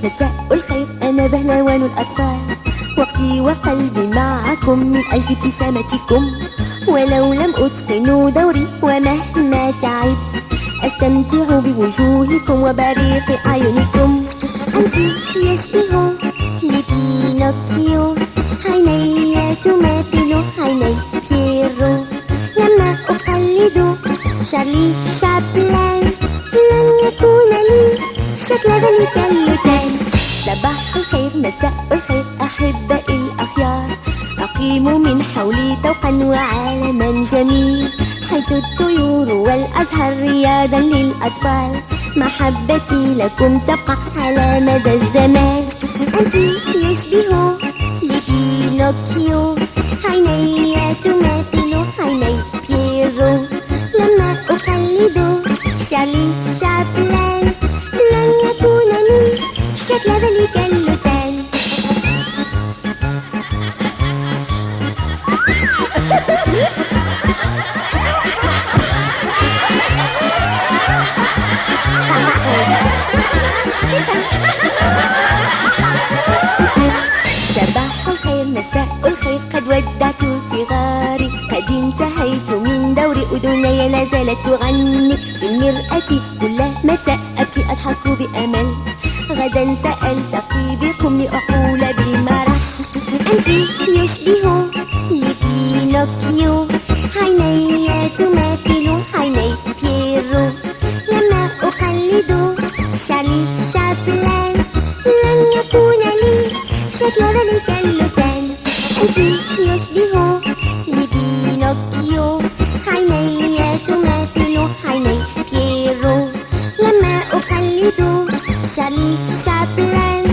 مساء الخير، أنا بهلوان الأطفال، وقتي وقلبي معكم من أجل ابتسامتكم، ولو لم أتقن دوري ومهما تعبت أستمتع بوجوهكم وبريق أعينكم. أنفي يشبه لبينوكيو، عيني تماثل عيني بييرو، لما أقلد شارلي شابلان لن يكون لي شكل ذلك اللتان. صباح الخير، مساء الخير أحبائي الأخيار، أقيم من حولي طوقا وعالما جميل، حيث الطيور والأزهار رياضا للأطفال، محبتي لكم تبقى على مدى الزمان. أنفي يشبه لبينوكيو، عيني تماثل عيني بييرو، لما أقلد شارلي شابلان لن يكون لي شكل ذلك اللتان. صباح الخير، مساء الخير، قد ودعت صغاري، قد انتهيت من دور أذني لا زالت تغني في المرآة كل مساء، أبكي أضحك بأمل، غدا سألتقي بكم لأقول بمرح. أنفي يشبه لبينوكيو، عيني تماثل عيني بييرو، لما أقلد شارلي شابلان لن يكون لي شكل ذلك اللتان. أنفي يشبه لبينوكيو، عيني تماثل عيني بييرو، لما أقلد شارلي شابلان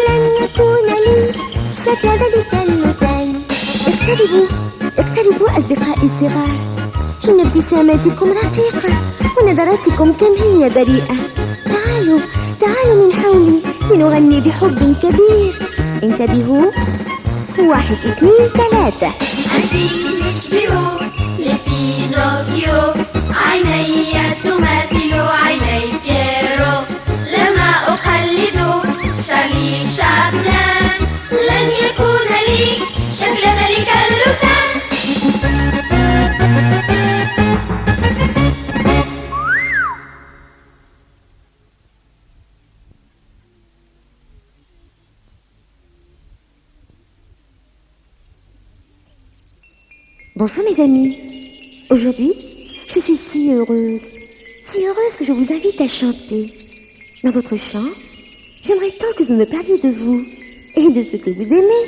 لن يكون لي شكل ذلك اللتان. اقتربوا اقتربوا أصدقائي الصغار، إن ابتساماتكم رقيقة ونظراتكم كم هي بريئة. تعالوا تعالوا من حولي لنغني بحب كبير. انتبهوا، 1 2 3. أنفي يشبه لبينوكيو، عيني تماثل عيني بييرو، لما أقلد شارلي شابلان لن يكون لي شكل ذلك اللتان. Bonjour mes amis, aujourd'hui je suis si heureuse que je vous invite à chanter. Dans votre chant, j'aimerais tant que vous me parliez de vous et de ce que vous aimez.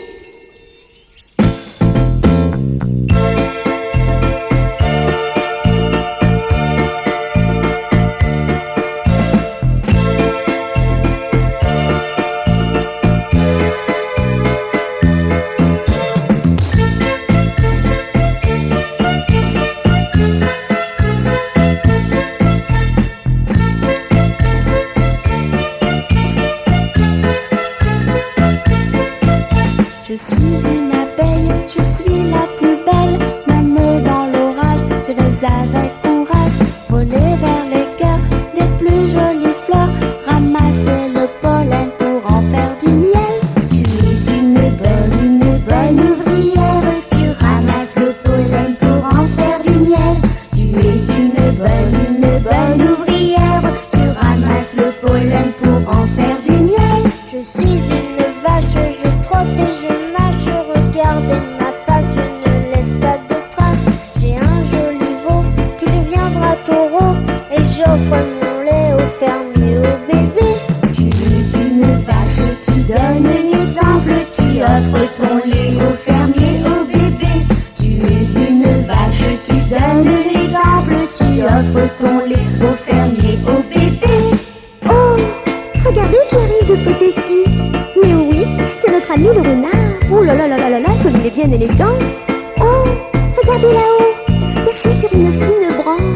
Je suis une abeille, je suis la plus belle, même dans l'orage, je vais avec courage voler vers les cœurs des plus jolies fleurs, ramasser le pollen pour en faire du miel. Tu es une bonne ouvrière, tu ramasses le pollen pour en faire du miel. Tu es une bonne ouvrière, tu ramasses le pollen pour en faire du miel. Je suis une vache, je trotte et je marche, regardez ma face, je ne laisse pas de traces. J'ai un joli veau qui deviendra taureau et j'offre mon lait au fermier, au bébé. Tu es une vache qui donne l'exemple, tu offres ton lait au fermier, au bébé. Tu es une vache qui donne l'exemple, tu offres ton lait au fermier, au bébé. Oh, regardez qui arrive de ce côté-ci. Mais oui, c'est notre ami le renard. Oh là là là là là là, comme il est bien élégant. Oh, regardez là-haut, perché sur une fine branche.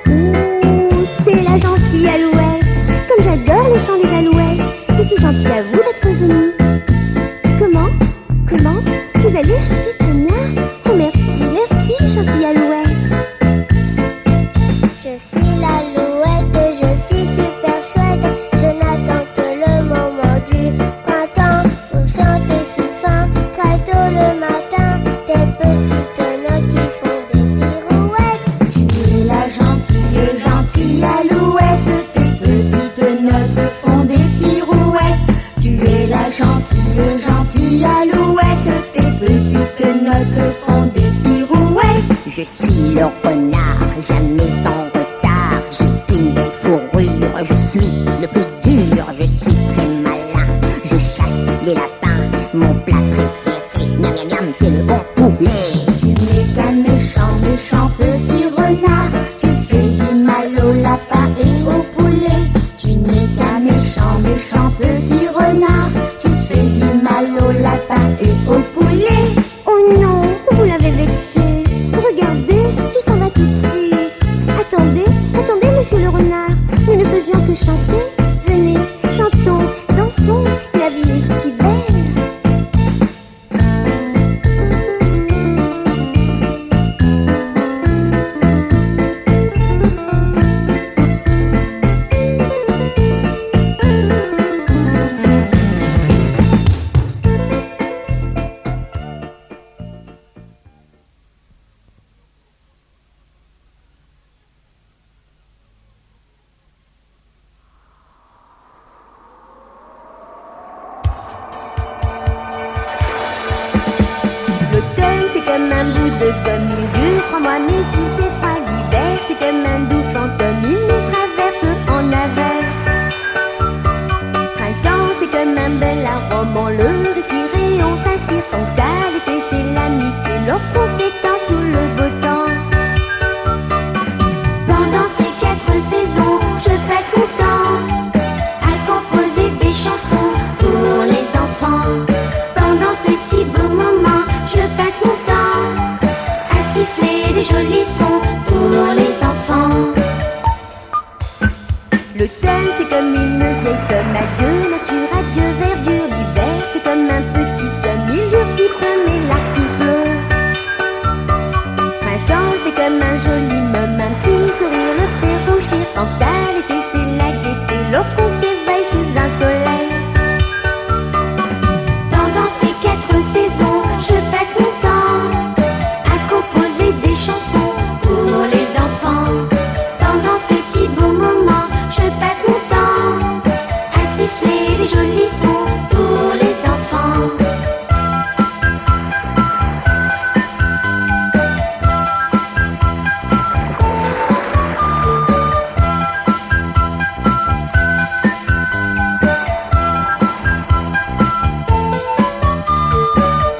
Oh, c'est la gentille alouette. Comme j'adore le chant des alouettes. C'est si gentil à vous d'être venu. Comment vous allez chanter pour moi? Oh merci, merci, gentille alouette. Je suis l'alouette, je suis super chouette, je n'attends que le moment gentille alouette, tes petites notes font des pirouettes. Je suis le renard, jamais en retard. J'ai une belle fourrure, je suis le plus dur. Je suis très malin, je chasse les lapins. Mon plat préféré, miam miam miam, c'est le bon poulet. Tu n'es qu'un méchant petit renard. Tu fais du mal aux lapins et aux poulets. Tu n'es qu'un méchant petit renard. Tu fais du mal aux lapins et aux poulets. Oh non, vous l'avez vexé. Regardez, il s'en va tout triste. Attendez, monsieur le renard. Nous ne faisions que chanter. Venez, chantons, dansons. La vie est si belle. L'automne c'est comme un bout de gomme, il dure 3 mois mais il fait froid. L'hiver c'est comme un doux fantôme, il nous traverse en averse. Printemps c'est comme un bel arôme, on le respire et on s'inspire. Quant à l'été c'est l'amitié, lorsqu'on s'étend sous le beau temps. Pendant ces 4 saisons, je passe mon temps à composer des chansons pour les enfants. Pendant ces si beaux moments, je passe mon temps à siffler des jolis sons pour les enfants. L'automne c'est comme une vieille pomme, adieu nature, adieu verdure. L'hiver c'est comme un petit somme, il dure si peu mais l'arc il pleut. Printemps c'est comme un joli môme, un petit sourire le fait rougir. Quant à l'été c'est la gaieté, lorsqu'on s'éveille sous un soleil. Pendant ces 4 saisons, je passe mon temps à composer des chansons pour les enfants. Pendant ces si beaux moments, je passe mon temps à siffler des jolis sons pour les enfants.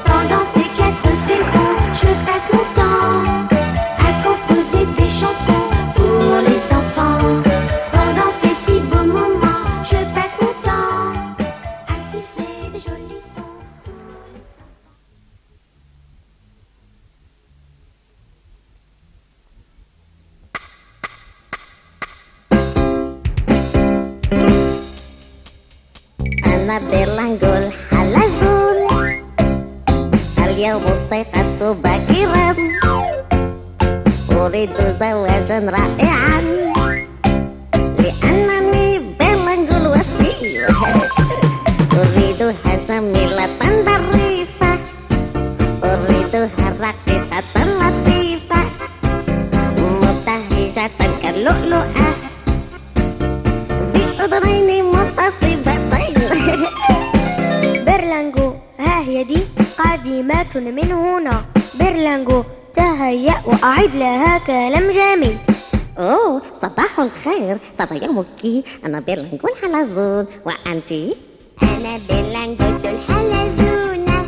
Pendant ces 4 saisons, je passe mon temps à composer des chansons pour les enfants. Pendant ces si beaux moments, je passe mon temps à siffler des jolis sons pour les enfants. أنا بيرلانجول حلزون اليوم استيقظت باكرا أريد زواجا رائعا لأنني بيرلانجول وسيم أريدها جميلة ظريفة أريدها رقيقة لطيفة مبتهجة كاللؤلؤة بأذنين متصلتين. برلانجو ها هي دي قادمة من هنا. برلانجو تهيأ وأعد لها كلام جميل. أوه صباح الخير، طاب يومك. أنا بيرلانجول حلزون، وأنتِ؟ أنا بيرلانجول الحلزونة،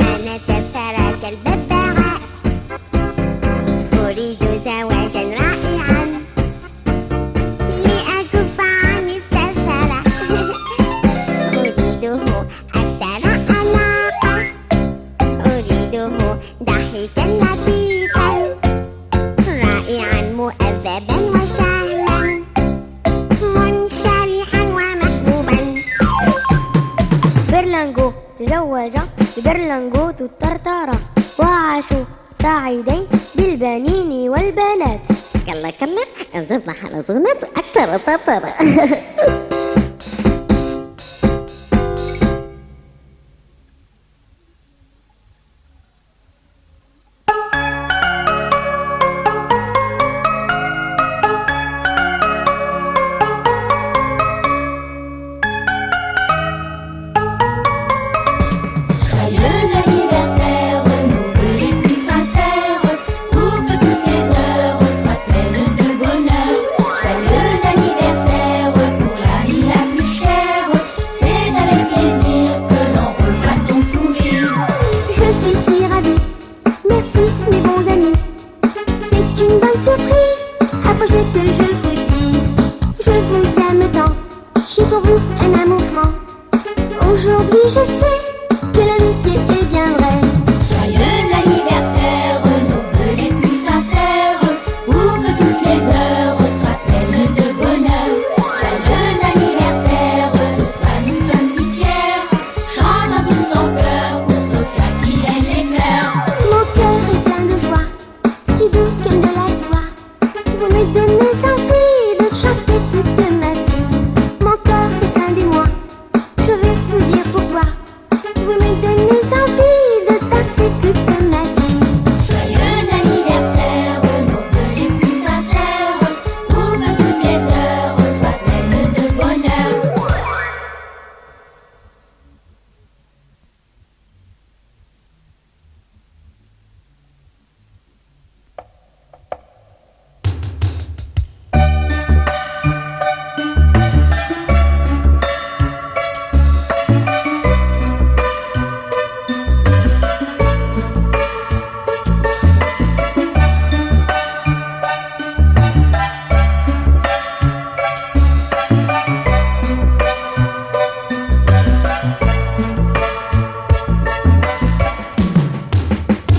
أنا سفرة الببغاء، أريد زواجا رائعا لأكف عن السفرة. أريده أكثر أناقة، أريده ضحكا لطيفا رائعا مؤدبا وشهما منشرحا ومحبوبا. برلانجو تزوج ببرلانجوت الطرطرة وعاشوا سعيدين بالبنين والبنات. كلا كلا جبنا حلزونات أكثر طرطرة. projet que je vous dise. Je vous aime tant, j'ai pour vous un amour franc. Aujourd'hui je sais que l'amitié est bien vraie. Joyeux anniversaire, nos vœux les plus sincères, pour que toutes les heures soient pleines de bonheur. Joyeux anniversaire, de toi nous sommes si fiers, chante dans tout son cœur pour Sophia qui aime les fleurs. Mon cœur est plein de joie, si doux comme de la soie. Vous me donnez envie de chanter toute ma vie. Mon corps est plein d'émoi, je vais vous dire pourquoi. Vous me donnez envie de danser toute ma vie. Joyeux anniversaire, nos vœux les plus sincères, pour que toutes les heures soient pleines de bonheur.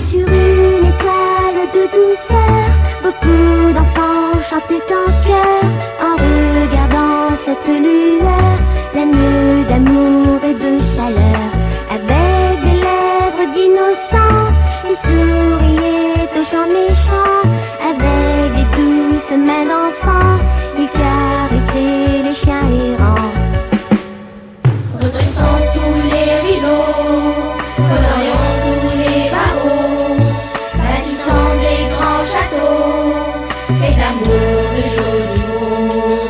Sur une étoile de douceur, beaucoup d'enfants chantaient en chœur. En regardant cette lueur, l'agneau d'amour et de chaleur. Avec des lèvres d'innocents, il souriait aux gens méchants. Avec des douces mains d'enfant, il caressait les chiens errants. Redressons tous les rideaux, colorions tous les barreaux, bâtissons des grands châteaux, faits d'amour, de jolis mots.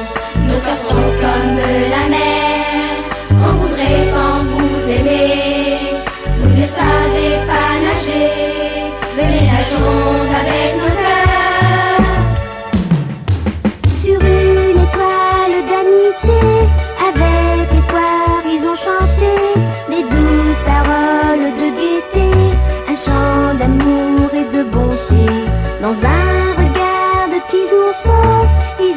Nos cœurs sont comme la mer, on voudrait tant vous aimer. Vous ne savez pas nager, venez nageons avec nos cœurs. Sur une étoile d'amitié, avec espoir ils ont chanté des douces paroles de gaieté, un chant d'amour et de bonté. Dans un regard de petits oursons, ils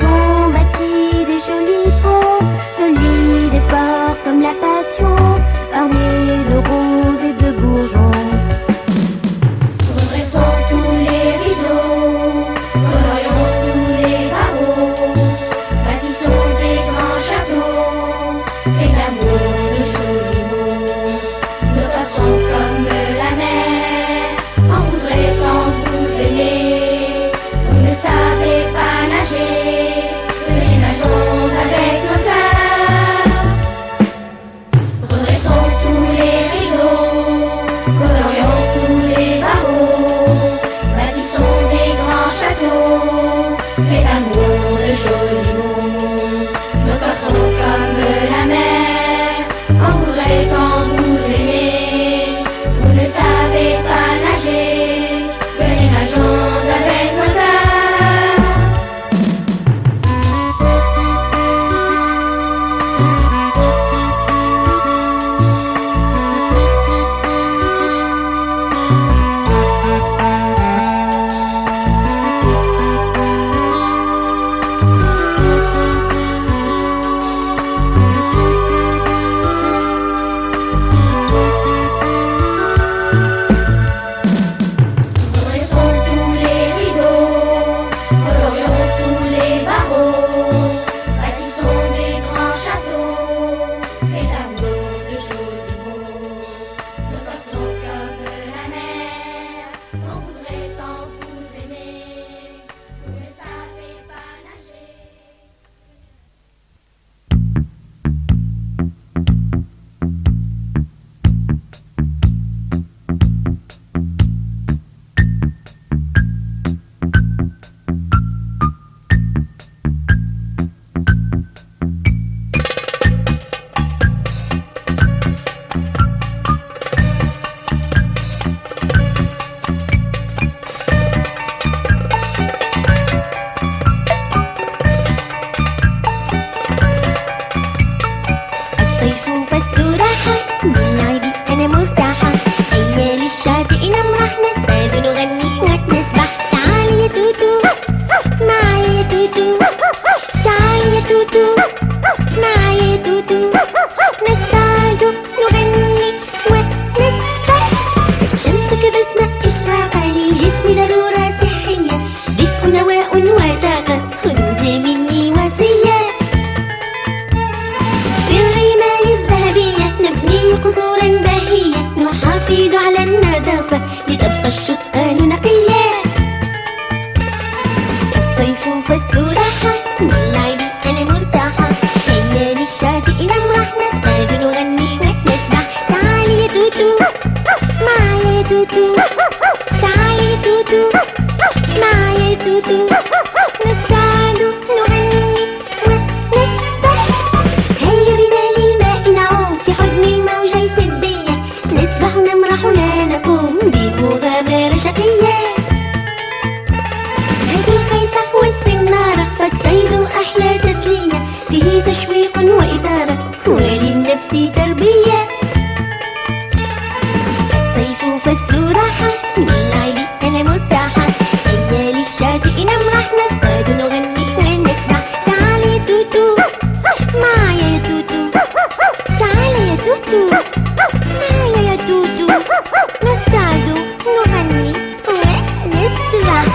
tutu, تعالي يا توتو معايا يا توتو، نستعد نغني ونسبح. الشمس كبسمة إشراقة لجسمي ضرورة صحية، دفء نواء وطاقة خذوها مني وصية. في الرمال الذهبية نبني قصورا باهية، نحافظ على النظافة لتبقى الشقة نقية. الصيف فصل راحة واللعب أنا مرتاحة، هيا للشاطئ نمرح نصطاد نغني ونسبح. تعالي يا توتو معايا يا توتو، تعالي يا توتو معايا يا توتو، نصطاد نغني ونسبح. هيا بنا للماء نعوم في حضن الموجة الودية، نسبح ونمرح ولا نقوم بمغامرة شقية. هاتوا الخيط والسنارة فالصيد أحلى تسلية، فيه تشويق وإثارة وللنفس تربية. الصيف فصل راحة واللعب أنا مرتاحة، هيا للشاطئ نمرح نصطاد نغني ونسبح. تعالي يا توتو معايا يا توتو، تعالي يا توتو معايا يا توتو، نصطاد نغني ونسبح.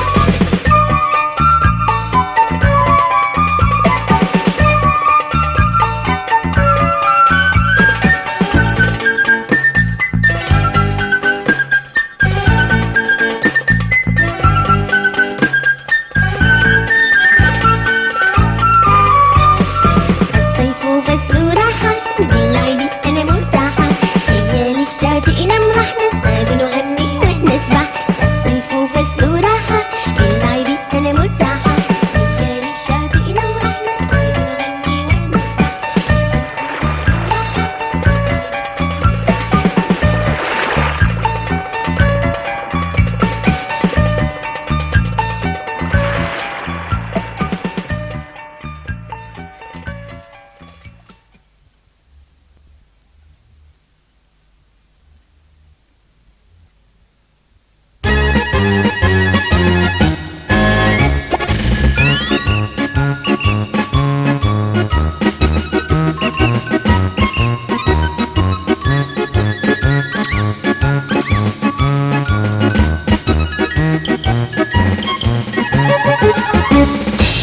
الصيف فصل راحة باللعب أنا مرتاحة، هيا للشاطئ نمرح نصطاد نغني ونسبح. الصيف فصل راحة باللعب أنا مرتاحة، هيا للشاطئ نمرح نصطاد نغني ونسبح.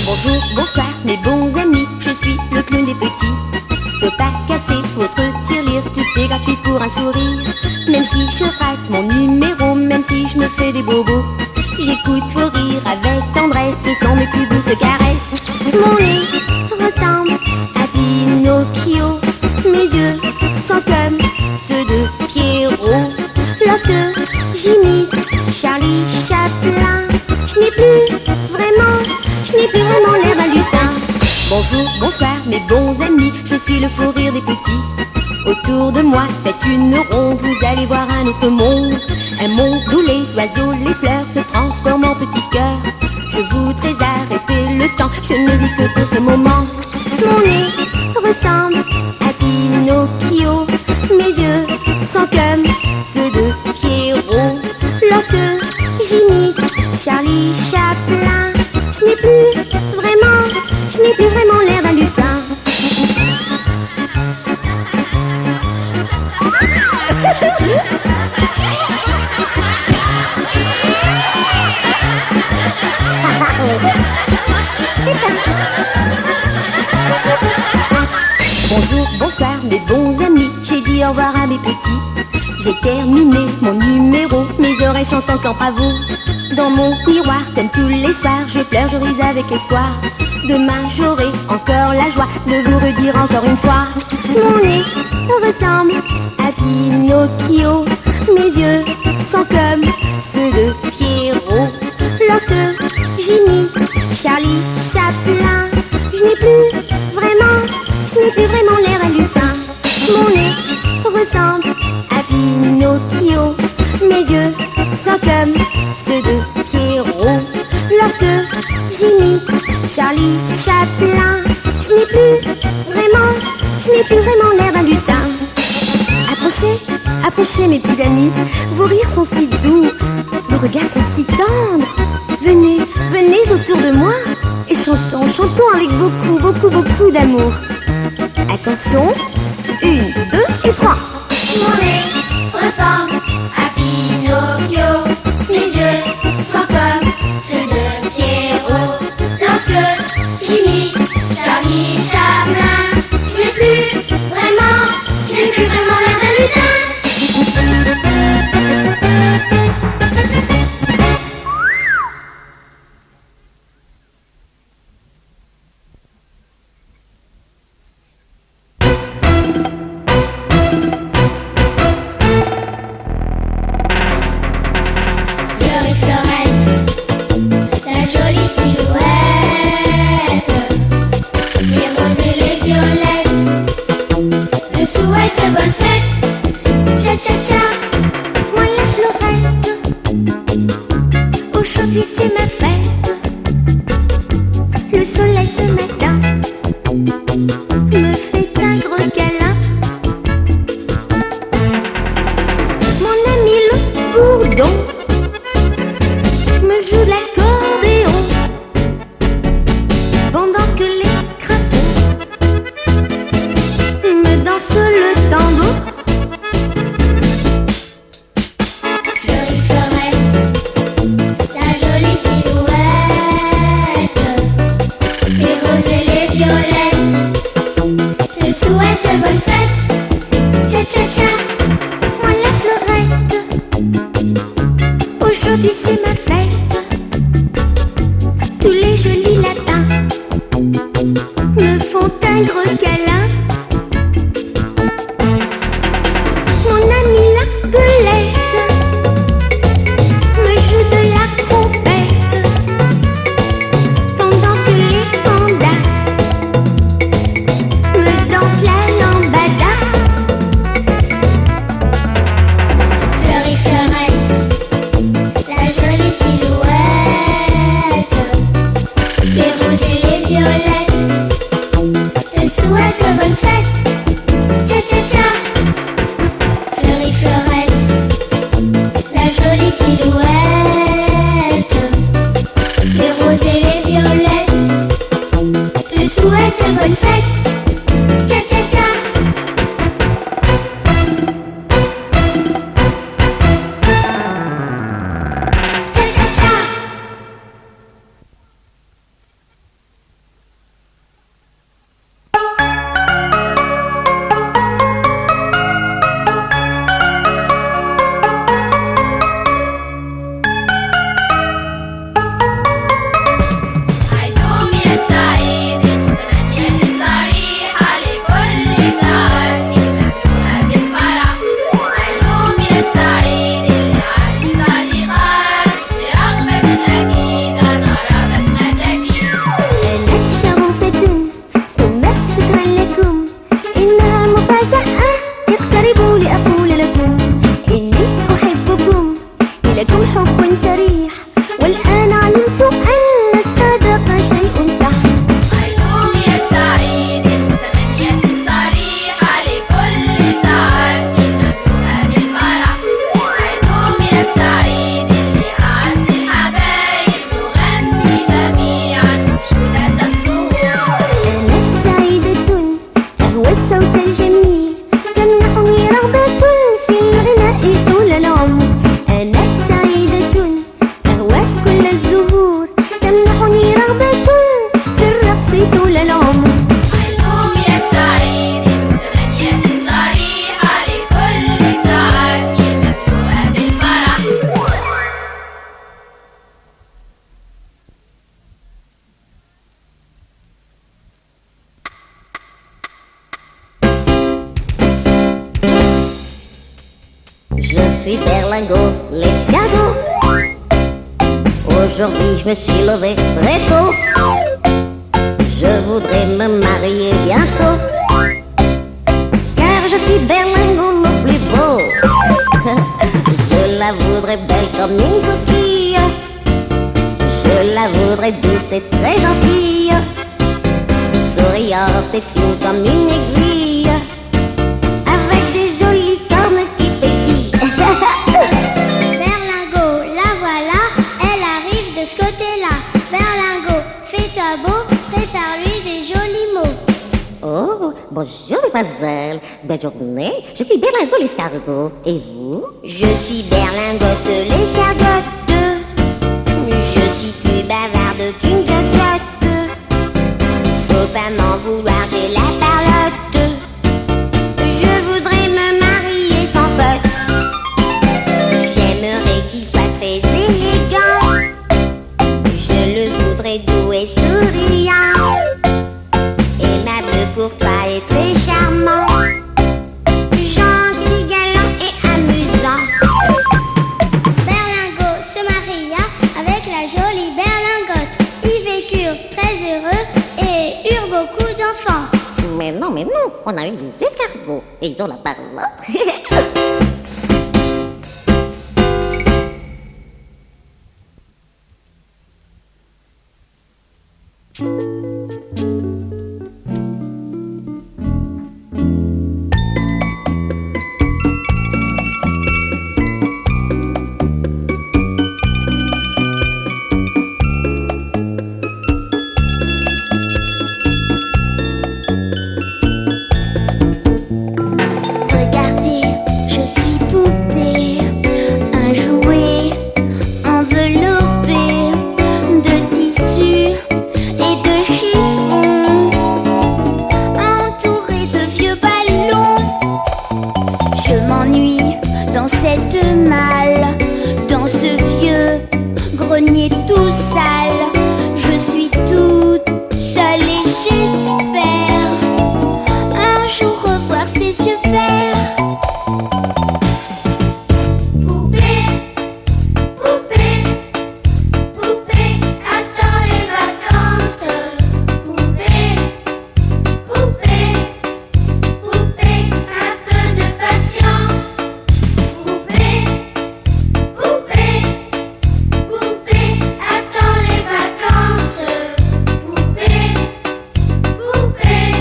Bonjour, bonsoir mes bons amis, je suis le clown des petits. Faut pas casser votre tirelire, tout est gratuit pour un sourire. Même si je rate mon numéro, même si je me fais des bobos, j'écoute vos rires avec tendresse, ce sont mes plus douces caresses. Mon nez ressemble à Pinocchio, mes yeux sont comme ceux de Pierrot. Lorsque j'imite Charlie Chaplin, je n'ai plus vraiment l'air d'un lutin. Bonjour, bonsoir mes bons amis, je suis le fou rire des petits. Autour de moi, faites une ronde, vous allez voir un autre monde. Un monde où les oiseaux, les fleurs se transforment en petits cœurs. Je voudrais arrêter le temps, je ne vis que pour ce moment. Mon nez ressemble à Pinocchio, mes yeux sont comme ceux de Pierrot. Lorsque j'imite Charlie Chaplin, je n'ai plus vraiment l'air d'un lutin. Bonjour, bonsoir mes bons amis, j'ai dit au revoir à mes petits. J'ai terminé mon numéro, mes oreilles chantent encore bravo. Dans mon miroir, comme tous les soirs, je pleure, je ris avec espoir. Demain j'aurai encore la joie de vous redire encore une fois. Mon nez ressemble à Pinocchio, mes yeux sont comme ceux de Pierrot. Lorsque j'imite Charlie Chaplin, je n'ai plus vraiment l'air d'un lutin. Mon nez ressemble à Pinocchio, mes yeux sont comme ceux de Pierrot. Lorsque j'imite Charlie Chaplin, je n'ai plus vraiment l'air d'un lutin. Approchez mes petits amis, vos rires sont si doux, vos regards sont si tendres. Venez autour de moi et chantons, chantons avec beaucoup, beaucoup, beaucoup d'amour. Attention, 1, 2 et 3. Mon nez ressemble à Pinocchio. Mes yeux sont comme ceux de Pierrot. Lorsque j'imite Charlie Chaplin, je n'ai plus vraiment l'air d'un lutin. Bonne fête, cha cha cha. Moi la fleurette, aujourd'hui c'est ma fête. Le soleil ce matin me fait un gros câlin. Mon ami le bourdon me joue de l'accordéon pendant que les crapauds me dansent le tango. Fleurette, la jolie silhouette, les roses et les violettes te souhaitent bonne fête, cha cha cha. Moi la fleurette, aujourd'hui c'est ma fête. Tous les jolis lapins me font un gros câlin. Mon ami la belette me joue de la trompette pendant que les pandas me dansent la lambada. Fleurette, la jolie silhouette, les roses et les violettes te souhaitent bonne fête, cha cha cha. Fleurette, la jolie silhouette, les roses et les violettes te souhaitent bonne fête, cha cha cha. Cha cha cha. اقتربوا لأقول لكم إني أحبكم لكم حب صريح والآن علمت أن الصداقة شيء صح الصوت الجميل تمنحني رغبة في الغناء طول العمر أنا سعيدة أهوى كل الزهور تمنحني رغبة في الرقص طول العمر Je suis Berlingot, l'escargot. Aujourd'hui je me suis levé très tôt. Je voudrais me marier bientôt, car je suis Berlingot le plus beau. Je la voudrais belle comme une coquille. Je la voudrais douce et très gentille, souriante et fine comme une aiguille, avec des jolies cornes qui pétillent. Berlingot, la voilà, elle arrive de ce côté-là. Berlingot, fais-toi beau. ferai par lui des jolis mots. Oh, bonjour mademoiselle. Belle journée. Je suis Berlingot l'escargot. Et vous? Je suis Berlingote l'escargotte. Je suis plus bavarde qu'une cocotte. Faut pas m'en vouloir, j'ai la parlotte. Je voudrais me marier sans faute. J'aimerais qu'il soit très élégant. Je le voudrais doux et souriant, aimable, courtois et très charmant, gentil, galant et amusant. Berlingot se maria avec la jolie Berlingotte. Ils vécurent très heureux et eurent beaucoup d'enfants. Mais non, on a eu des escargots. Et ils ont la parlotte. Regardez, je suis poupée, un jouet enveloppé de tissu et de chiffon, entouré de vieux ballons. Je m'ennuie dans cette malle, dans ce vieux grenier tout sale. Je suis toute seule et j'espère un jour revoir ses yeux verts. Poupée, poupée, poupée, attends les vacances. Poupée, poupée, poupée, un peu de patience. Poupée, poupée, poupée, attends les vacances. Poupée, poupée,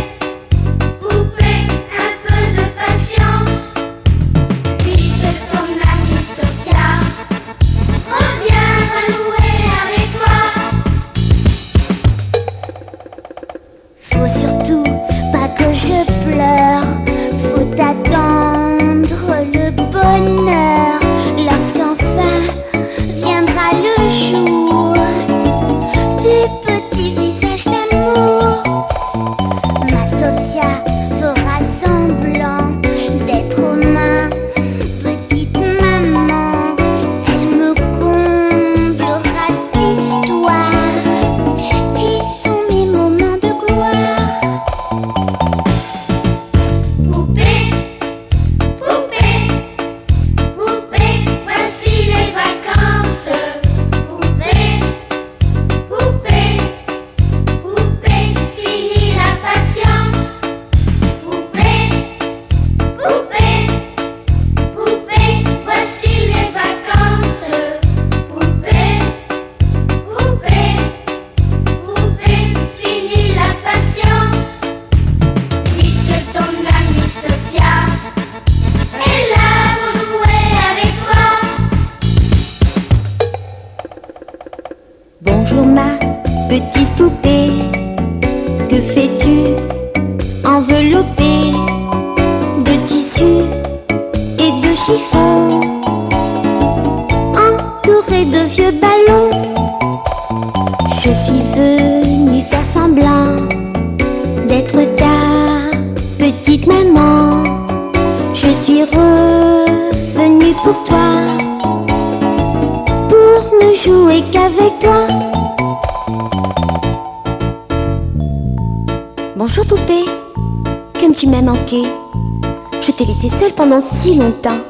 poupée, un peu de patience. Puisque ton ami Sophia revient renouer avec toi. Faut surtout pas que je pleure. Faut attendre le bonheur lorsqu'enfin viendra le jour du petit visage d'amour. Ma Sophia fera semblant d'être ma petite maman. Elle me comblera d'histoires qui sont mes moments de gloire. Poupée, poupée, poupée, voici les vacances. Poupée, poupée, poupée, fini la patience. Poupée, poupée, poupée, voici les vacances. Poupée, poupée, poupée, fini la patience. Puisque ton ami Sophia est là pour jouer avec toi. Bonjour ma petite poupée, que fais-tu enveloppée de tissu et de chiffon, entourée de vieux ballons? Je suis venue faire semblant d'être ta petite maman. Je suis revenue pour toi, pour ne jouer qu'avec toi. Bonjour poupée, comme tu m'as manqué. Je t'ai laissé seule pendant si longtemps.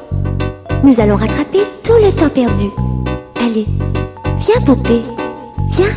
Nous allons rattraper tout le temps perdu. Allez, viens poupée, viens.